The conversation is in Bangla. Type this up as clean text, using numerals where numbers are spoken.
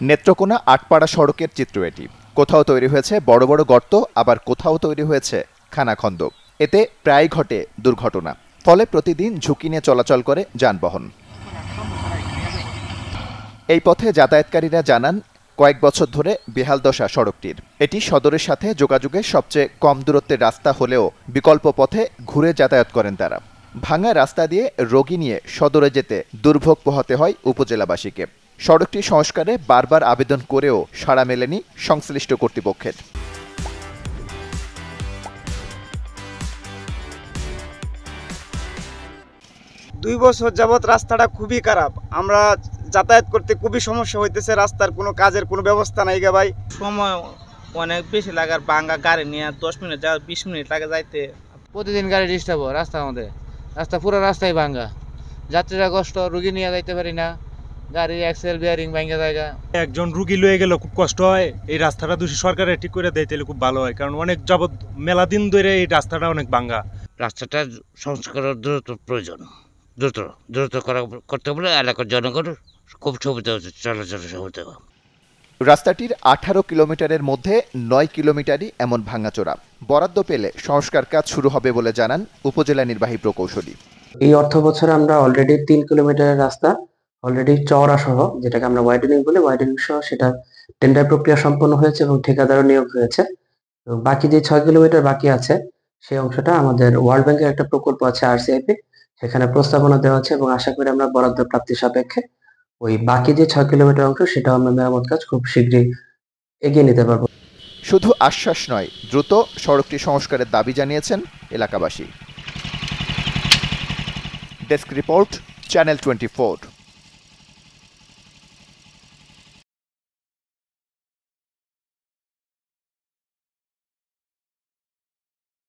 নেত্রকোনা আটপাড়া সড়কের চিত্র এটি। কোথাও তৈরি হয়েছে বড় বড় গর্ত, আবার কোথাও তৈরি হয়েছে খানাখন্দ। এতে প্রায় ঘটে দুর্ঘটনা। ফলে প্রতিদিন ঝুঁকি নিয়ে চলাচল করে যানবাহন। এই পথে যাতায়াতকারীরা জানান, কয়েক বছর ধরে বেহাল দশা সড়কটির। এটি সদরের সাথে যোগাযোগে সবচেয়ে কম দূরত্বের রাস্তা হলেও বিকল্প পথে ঘুরে যাতায়াত করেন তারা। ভাঙা রাস্তা দিয়ে রোগী নিয়ে সদরে যেতে দুর্ভোগ পোহাতে হয় উপজেলাবাসীকে। সড়কটি সংস্কারে বারবার আবেদন করেও সাড়া মেলেনি সংশ্লিষ্ট কর্তৃপক্ষের। 2 বছর যাবৎ রাস্তাটা খুবই খারাপ। আমরা যাতায়াত করতে খুবই সমস্যা হইতেছে। রাস্তার কোনো কাজের কোনো ব্যবস্থা নাই গে ভাই। সময় অনেক বেশি লাগার, ভাঙা গাড়ি নিয়ে 10 মিনিট যা 20 মিনিট লাগে যাইতে। প্রতিদিন গাড়ি ডিস্টার্ব হয় রাস্তার মধ্যে। পুরো রাস্তায় ভাঙা, যাত্রীরা কষ্ট, রুগী নিয়ে যাইতে পারি না, গাড়ি এক্সেল বিয়ারিং ভাঙা জায়গা। একজন রুগী লয়ে গেলে খুব কষ্ট হয়। এই রাস্তাটা যদি সরকারে ঠিক করে দেয় তাহলে খুব ভালো হয়, কারণ অনেক যাবৎ মেলা দিন ধরে এই রাস্তাটা অনেক ভাঙা। রাস্তাটা সংস্কারের দ্রুত প্রয়োজন, দ্রুত করতে বলে এলাকার জনগণ খুব সুবিধা হচ্ছে, চলাচলের সুবিধা। রাস্তাটির 18 কিলোমিটারের মধ্যে 9 কিলোমিটারই এমন ভাঙাচোরা। বরাদ্দ পেলে সংস্কার কাজ শুরু হবে বলে জানান উপজেলা নির্বাহী প্রকৌশলী। এই অর্থ বছরে আমরা অলরেডি 3 কিলোমিটারের রাস্তা অলরেডি চওড়া সহ, যেটাকে আমরা ওয়াইডেনিং বলি, ওয়াইডেনিং সহ সেটা টেন্ডার প্রক্রিয়া সম্পন্ন হয়েছে এবং ঠিকাদারও নিয়োগ হয়েছে। এবং বাকি যে 6 কিলোমিটার বাকি আছে সেই অংশটা আমাদের ওয়ার্ল্ড ব্যাংকের একটা প্রকল্প আছে RCIP, সেখানে প্রস্তাবনা দেওয়া আছে এবং আশা করি আমরা বরাদ্দ প্রাপ্তি সাপেক্ষে ওই বাকি যে 6 কিলোমিটার অংশ সেটা আমরা মেরামত কাজ খুব শীঘ্রই এগিয়ে নিতে পারবো। শুধু আশ্বাস নয়, দ্রুত সড়কটি সংস্কারের দাবি জানিয়েছেন এলাকাবাসী। Desk report, channel 24।